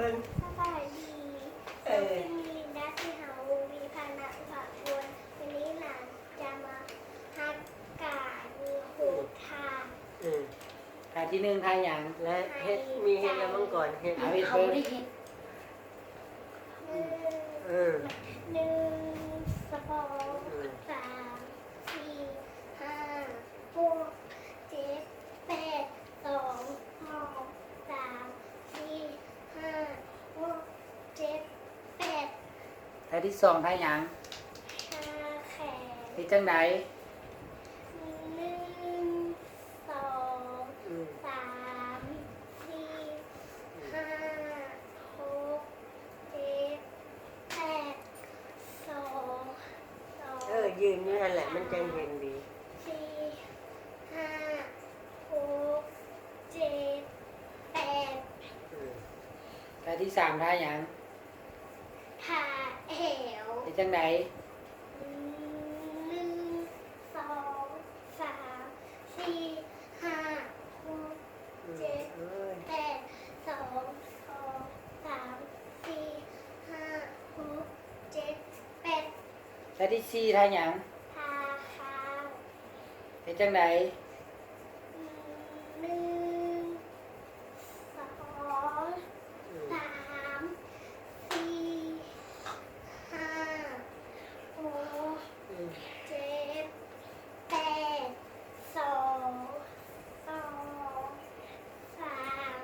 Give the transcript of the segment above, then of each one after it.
บิ่งสบายดีมีนักที่เฮามีพานะผักวนวันนี้หลานจะมาฮักกามีหูทาน ท่าที่หนึ่งท่าอย่าง และเฮ็ดมีเฮ็ดแล้วมังก่อนเฮ็ด เอาอีก เขา เพิ่ม ได้เห็น เออ หนึ่งสองสามสี่ห้าหกเจ็ดแปดสองสามสี่ห้าหกเจ็ดแปด ท่าที่สองท่าอย่าง ห้าแขน ที่จังไหน หนึ่งสองสามสี่ห้าหกเจ็ดแปดสองยืนอยู่นั่นแหละมันจังเห็นดี สี่ห้าหกเจ็ดแปด ท่าที่สามท่าอย่าง ขาแอว ที่จังไหน หนึ่งสองสามสี่ห้าหกเจ็ดแปดสองสามสี่ห้าหกเจ็ดแปด ท่าที่สี่ท่าอย่าง ทาข้าว ที่จังไหน หนึ่งสองสามสี่ห้าหกเจ็ดแปดสองสาม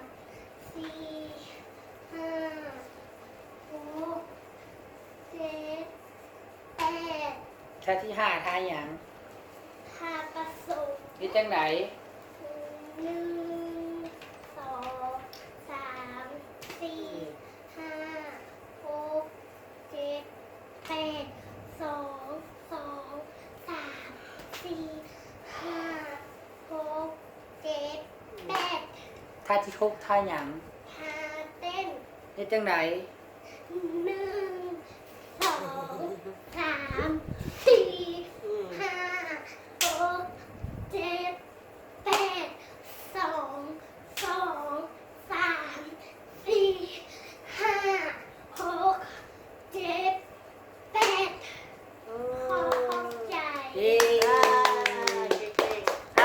สี่ห้าหกเจ็ดแปด ท่าที่ห้าท่าอย่าง ทาผสม ที่จังไหน หนึ่งสองสามสี่ห้าหกเจ็ดแปดสองสามสี่ห้าหกเจ็ดแปด ท่าที่หกท่าอย่าง ทาเต้น ที่จังไหน หนึ่ง